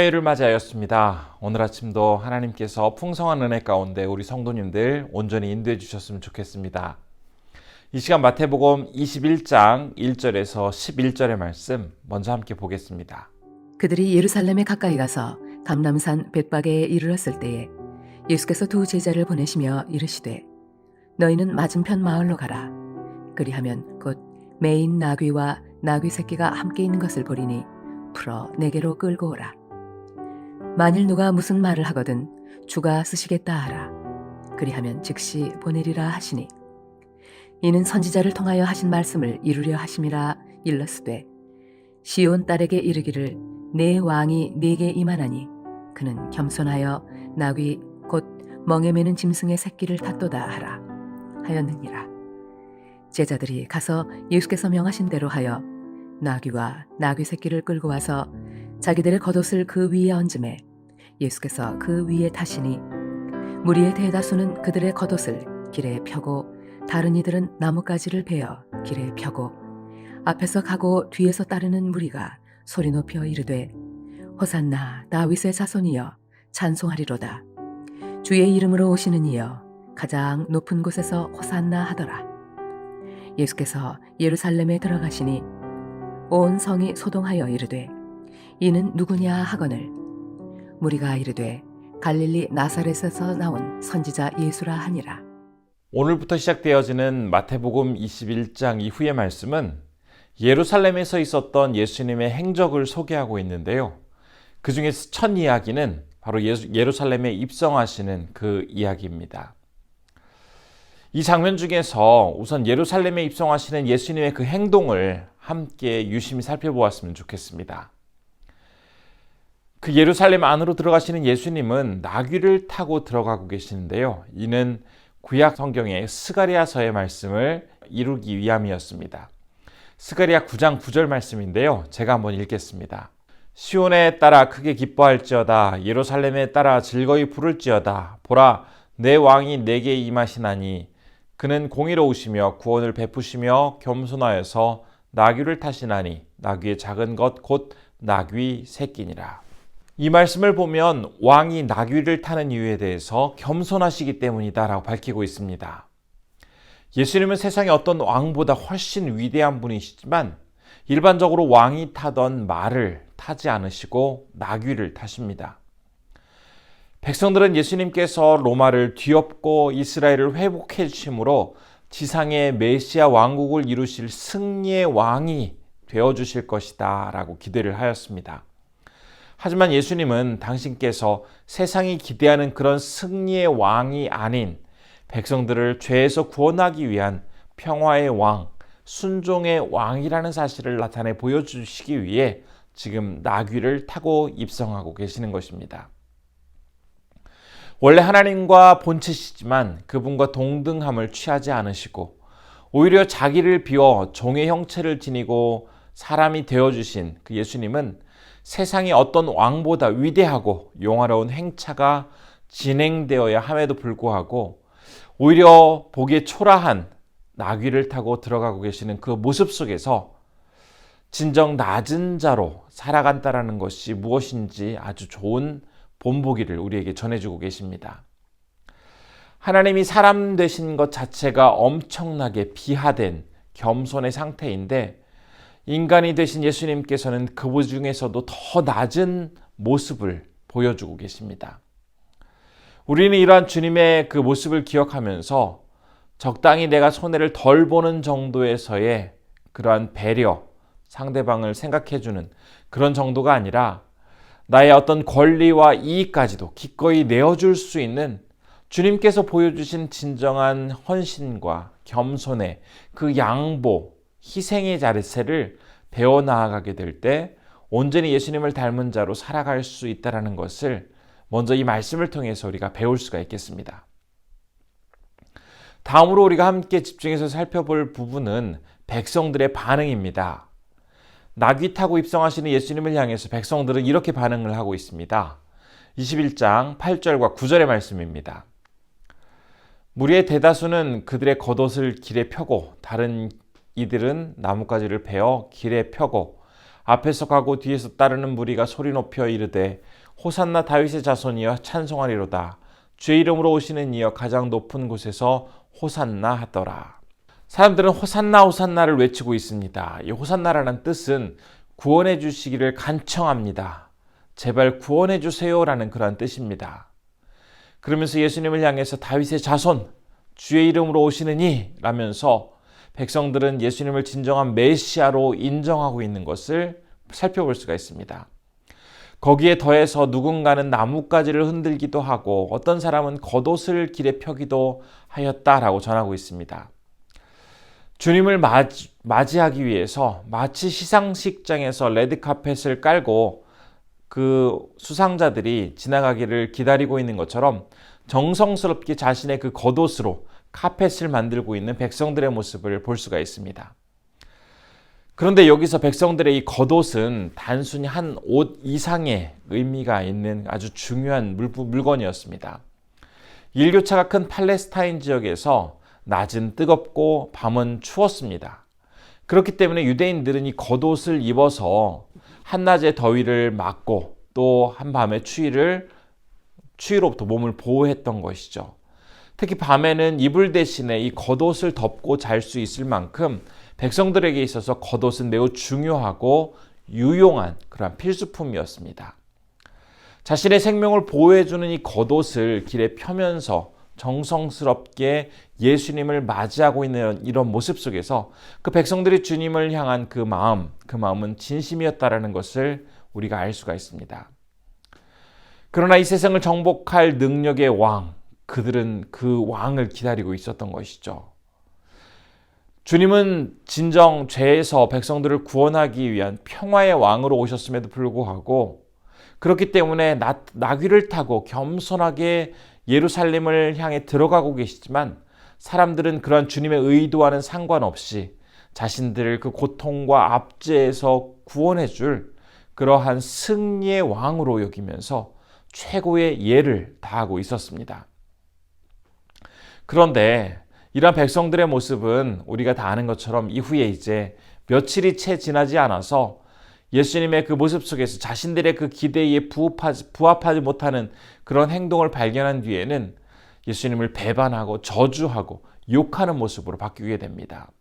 화요일을 맞이하였습니다. 오늘 아침도 하나님께서 풍성한 은혜 가운데 우리 성도님들 온전히 인도해 주셨으면 좋겠습니다. 이 시간 마태복음 21장 1절에서 11절의 말씀 먼저 함께 보겠습니다. 그들이 예루살렘에 가까이 가서 감람산 벳바게에 이르렀을 때에 예수께서 두 제자를 보내시며 이르시되 너희는 맞은편 마을로 가라. 그리하면 곧 매인 나귀와 나귀 새끼가 함께 있는 것을 보리니 풀어 내게로 끌고 오라. 만일 누가 무슨 말을 하거든 주가 쓰시겠다 하라. 그리하면 즉시 보내리라 하시니 이는 선지자를 통하여 하신 말씀을 이루려 하심이라. 일러스되 시온 딸에게 이르기를 내 왕이 네게 임하나니 그는 겸손하여 나귀 곧 멍에 매는 짐승의 새끼를 탔도다 하라 하였느니라. 제자들이 가서 예수께서 명하신 대로 하여 나귀와 나귀 새끼를 끌고 와서 자기들의 겉옷을 그 위에 얹음에 예수께서 그 위에 타시니 무리의 대다수는 그들의 겉옷을 길에 펴고 다른 이들은 나뭇가지를 베어 길에 펴고 앞에서 가고 뒤에서 따르는 무리가 소리 높여 이르되 호산나 다윗의 자손이여 찬송하리로다. 주의 이름으로 오시는 이여 가장 높은 곳에서 호산나 하더라. 예수께서 예루살렘에 들어가시니 온 성이 소동하여 이르되 이는 누구냐 하거늘 무리가 이르되 갈릴리 나사렛에서 나온 선지자 예수라 하니라. 오늘부터 시작되어지는 마태복음 21장 이후의 말씀은 예루살렘에서 있었던 예수님의 행적을 소개하고 있는데요. 그 중에 첫 이야기는 바로 예루살렘에 입성하시는 그 이야기입니다. 이 장면 중에서 우선 예루살렘에 입성하시는 예수님의 그 행동을 함께 유심히 살펴보았으면 좋겠습니다. 그 예루살렘 안으로 들어가시는 예수님은 나귀를 타고 들어가고 계시는데요. 이는 구약 성경의 스가랴서의 말씀을 이루기 위함이었습니다. 스가랴 9장 9절 말씀인데요. 제가 한번 읽겠습니다. 시온에 따라 크게 기뻐할지어다. 예루살렘에 따라 즐거이 부를지어다. 보라, 내 왕이 내게 임하시나니 그는 공의로우시며 구원을 베푸시며 겸손하여서 나귀를 타시나니 나귀의 작은 것 곧 나귀 새끼니라. 이 말씀을 보면 왕이 나귀를 타는 이유에 대해서 겸손하시기 때문이다 라고 밝히고 있습니다. 예수님은 세상의 어떤 왕보다 훨씬 위대한 분이시지만 일반적으로 왕이 타던 말을 타지 않으시고 나귀를 타십니다. 백성들은 예수님께서 로마를 뒤엎고 이스라엘을 회복해 주심으로 지상의 메시아 왕국을 이루실 승리의 왕이 되어주실 것이다 라고 기대를 하였습니다. 하지만 예수님은 당신께서 세상이 기대하는 그런 승리의 왕이 아닌 백성들을 죄에서 구원하기 위한 평화의 왕, 순종의 왕이라는 사실을 나타내 보여주시기 위해 지금 나귀를 타고 입성하고 계시는 것입니다. 원래 하나님과 본체시지만 그분과 동등함을 취하지 않으시고 오히려 자기를 비워 종의 형체를 지니고 사람이 되어주신 그 예수님은 세상의 어떤 왕보다 위대하고 영화로운 행차가 진행되어야 함에도 불구하고 오히려 보기에 초라한 나귀를 타고 들어가고 계시는 그 모습 속에서 진정 낮은 자로 살아간다라는 것이 무엇인지 아주 좋은 본보기를 우리에게 전해주고 계십니다. 하나님이 사람 되신 것 자체가 엄청나게 비하된 겸손의 상태인데 인간이 되신 예수님께서는 그 중에서도 더 낮은 모습을 보여주고 계십니다. 우리는 이러한 주님의 그 모습을 기억하면서 적당히 내가 손해를 덜 보는 정도에서의 그러한 배려, 상대방을 생각해주는 그런 정도가 아니라 나의 어떤 권리와 이익까지도 기꺼이 내어줄 수 있는 주님께서 보여주신 진정한 헌신과 겸손의 그 양보, 희생의 자세를 배워나가게 될 때 온전히 예수님을 닮은 자로 살아갈 수 있다는 것을 먼저 이 말씀을 통해서 우리가 배울 수가 있겠습니다. 다음으로 우리가 함께 집중해서 살펴볼 부분은 백성들의 반응입니다. 나귀 타고 입성하시는 예수님을 향해서 백성들은 이렇게 반응을 하고 있습니다. 21장 8절과 9절의 말씀입니다. 무리의 대다수는 그들의 겉옷을 길에 펴고 다른 이들은 나뭇가지를 베어 길에 펴고 앞에서 가고 뒤에서 따르는 무리가 소리 높여 이르되 호산나 다윗의 자손이여 찬송하리로다. 주의 이름으로 오시는 이여 가장 높은 곳에서 호산나 하더라. 사람들은 호산나 호산나를 외치고 있습니다. 이 호산나라는 뜻은 구원해 주시기를 간청합니다. 제발 구원해 주세요라는 그러한 뜻입니다. 그러면서 예수님을 향해서 다윗의 자손 주의 이름으로 오시느니 라면서 백성들은 예수님을 진정한 메시아로 인정하고 있는 것을 살펴볼 수가 있습니다. 거기에 더해서 누군가는 나뭇가지를 흔들기도 하고 어떤 사람은 겉옷을 길에 펴기도 하였다라고 전하고 있습니다. 주님을 맞이하기 위해서 마치 시상식장에서 레드카펫을 깔고 그 수상자들이 지나가기를 기다리고 있는 것처럼 정성스럽게 자신의 그 겉옷으로 카펫을 만들고 있는 백성들의 모습을 볼 수가 있습니다. 그런데 여기서 백성들의 이 겉옷은 단순히 한 옷 이상의 의미가 있는 아주 중요한 물건이었습니다. 일교차가 큰 팔레스타인 지역에서 낮은 뜨겁고 밤은 추웠습니다. 그렇기 때문에 유대인들은 이 겉옷을 입어서 한낮의 더위를 막고 또 한밤의 추위로부터 몸을 보호했던 것이죠. 특히 밤에는 이불 대신에 이 겉옷을 덮고 잘 수 있을 만큼 백성들에게 있어서 겉옷은 매우 중요하고 유용한 그런 필수품이었습니다. 자신의 생명을 보호해주는 이 겉옷을 길에 펴면서 정성스럽게 예수님을 맞이하고 있는 이런 모습 속에서 그 백성들이 주님을 향한 그 마음은 진심이었다라는 것을 우리가 알 수가 있습니다. 그러나 이 세상을 정복할 능력의 왕, 그들은 그 왕을 기다리고 있었던 것이죠. 주님은 진정 죄에서 백성들을 구원하기 위한 평화의 왕으로 오셨음에도 불구하고 그렇기 때문에 나귀를 타고 겸손하게 예루살렘을 향해 들어가고 계시지만 사람들은 그러한 주님의 의도와는 상관없이 자신들을 그 고통과 압제에서 구원해 줄 그러한 승리의 왕으로 여기면서 최고의 예를 다하고 있었습니다. 그런데 이러한 백성들의 모습은 우리가 다 아는 것처럼 이후에 이제 며칠이 채 지나지 않아서 예수님의 그 모습 속에서 자신들의 그 기대에 부합하지 못하는 그런 행동을 발견한 뒤에는 예수님을 배반하고 저주하고 욕하는 모습으로 바뀌게 됩니다.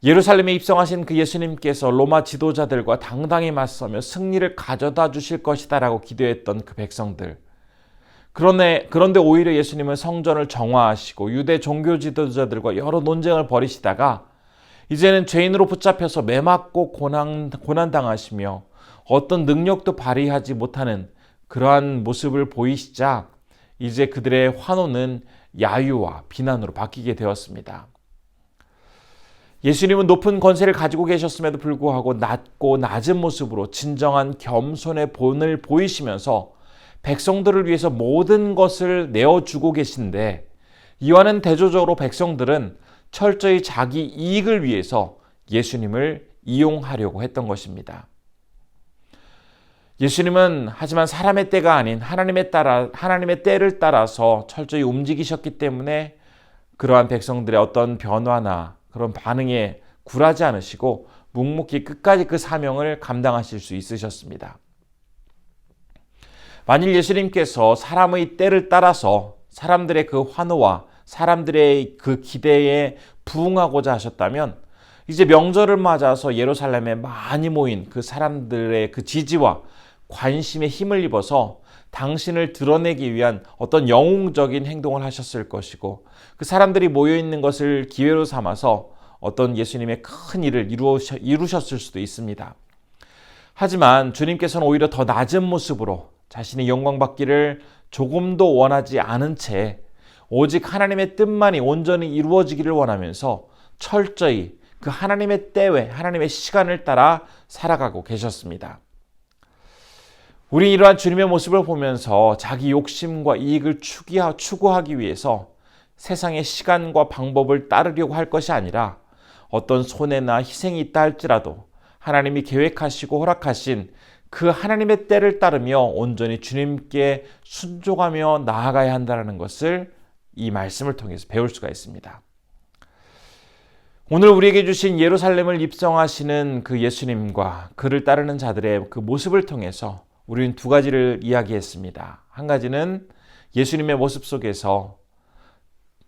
예루살렘에 입성하신 그 예수님께서 로마 지도자들과 당당히 맞서며 승리를 가져다 주실 것이다라고 기도했던 그 백성들. 그런데 오히려 예수님은 성전을 정화하시고 유대 종교 지도자들과 여러 논쟁을 벌이시다가 이제는 죄인으로 붙잡혀서 매맞고 고난당하시며 어떤 능력도 발휘하지 못하는 그러한 모습을 보이시자 이제 그들의 환호는 야유와 비난으로 바뀌게 되었습니다. 예수님은 높은 권세를 가지고 계셨음에도 불구하고 낮고 낮은 모습으로 진정한 겸손의 본을 보이시면서 백성들을 위해서 모든 것을 내어주고 계신데 이와는 대조적으로 백성들은 철저히 자기 이익을 위해서 예수님을 이용하려고 했던 것입니다. 예수님은 하지만 사람의 때가 아닌 하나님의 때를 따라서 철저히 움직이셨기 때문에 그러한 백성들의 어떤 변화나 그런 반응에 굴하지 않으시고 묵묵히 끝까지 그 사명을 감당하실 수 있으셨습니다. 만일 예수님께서 사람의 때를 따라서 사람들의 그 환호와 사람들의 그 기대에 부응하고자 하셨다면 이제 명절을 맞아서 예루살렘에 많이 모인 그 사람들의 그 지지와 관심에 힘을 입어서 당신을 드러내기 위한 어떤 영웅적인 행동을 하셨을 것이고 그 사람들이 모여있는 것을 기회로 삼아서 어떤 예수님의 큰 일을 이루셨을 수도 있습니다. 하지만 주님께서는 오히려 더 낮은 모습으로 자신의 영광 받기를 조금도 원하지 않은 채 오직 하나님의 뜻만이 온전히 이루어지기를 원하면서 철저히 그 하나님의 때외, 하나님의 시간을 따라 살아가고 계셨습니다. 우리 이러한 주님의 모습을 보면서 자기 욕심과 이익을 추구하기 위해서 세상의 시간과 방법을 따르려고 할 것이 아니라 어떤 손해나 희생이 있다 할지라도 하나님이 계획하시고 허락하신 그 하나님의 때를 따르며 온전히 주님께 순종하며 나아가야 한다는 것을 이 말씀을 통해서 배울 수가 있습니다. 오늘 우리에게 주신 예루살렘을 입성하시는 그 예수님과 그를 따르는 자들의 그 모습을 통해서 우리는 두 가지를 이야기했습니다. 한 가지는 예수님의 모습 속에서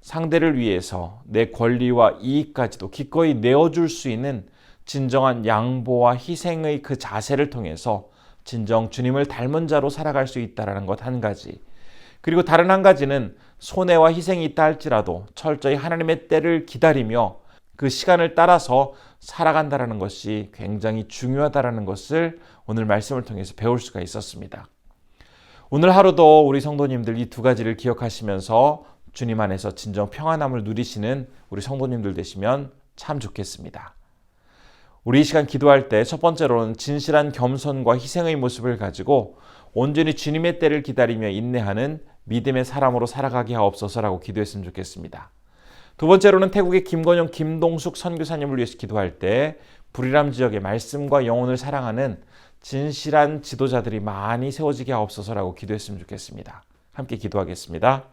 상대를 위해서 내 권리와 이익까지도 기꺼이 내어줄 수 있는 진정한 양보와 희생의 그 자세를 통해서 진정 주님을 닮은 자로 살아갈 수 있다는 것 한 가지. 그리고 다른 한 가지는 손해와 희생이 있다 할지라도 철저히 하나님의 때를 기다리며 그 시간을 따라서 살아간다는 것이 굉장히 중요하다는 것을 오늘 말씀을 통해서 배울 수가 있었습니다. 오늘 하루도 우리 성도님들 이 두 가지를 기억하시면서 주님 안에서 진정 평안함을 누리시는 우리 성도님들 되시면 참 좋겠습니다. 우리 이 시간 기도할 때 첫 번째로는 진실한 겸손과 희생의 모습을 가지고 온전히 주님의 때를 기다리며 인내하는 믿음의 사람으로 살아가게 하옵소서라고 기도했으면 좋겠습니다. 두 번째로는 태국의 김건영, 김동숙 선교사님을 위해서 기도할 때 불이람 지역의 말씀과 영혼을 사랑하는 진실한 지도자들이 많이 세워지게 하옵소서라고 기도했으면 좋겠습니다. 함께 기도하겠습니다.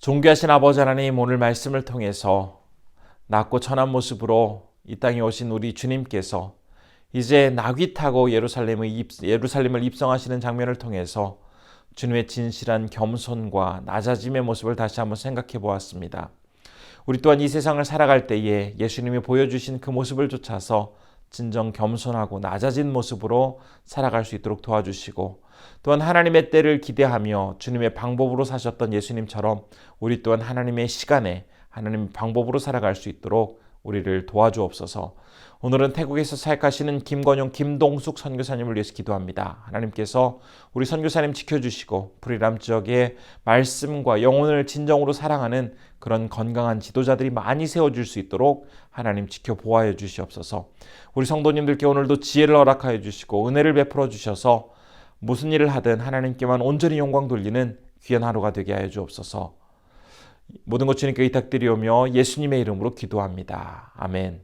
존귀하신 아버지 하나님, 오늘 말씀을 통해서 낮고 천한 모습으로 이 땅에 오신 우리 주님께서 이제 나귀 타고 예루살렘을 입성하시는 장면을 통해서 주님의 진실한 겸손과 낮아짐의 모습을 다시 한번 생각해 보았습니다. 우리 또한 이 세상을 살아갈 때에 예수님이 보여주신 그 모습을 쫓아서 진정 겸손하고 낮아진 모습으로 살아갈 수 있도록 도와주시고, 또한 하나님의 때를 기대하며 주님의 방법으로 사셨던 예수님처럼 우리 또한 하나님의 시간에 하나님의 방법으로 살아갈 수 있도록 우리를 도와주옵소서. 오늘은 태국에서 사역하시는 김건용, 김동숙 선교사님을 위해서 기도합니다. 하나님께서 우리 선교사님 지켜주시고 불이람 지역의 말씀과 영혼을 진정으로 사랑하는 그런 건강한 지도자들이 많이 세워질 수 있도록 하나님 지켜보아여 주시옵소서. 우리 성도님들께 오늘도 지혜를 허락하여 주시고 은혜를 베풀어 주셔서 무슨 일을 하든 하나님께만 온전히 영광 돌리는 귀한 하루가 되게 하여 주옵소서. 모든 것 주님께 의탁드리오며 예수님의 이름으로 기도합니다. 아멘.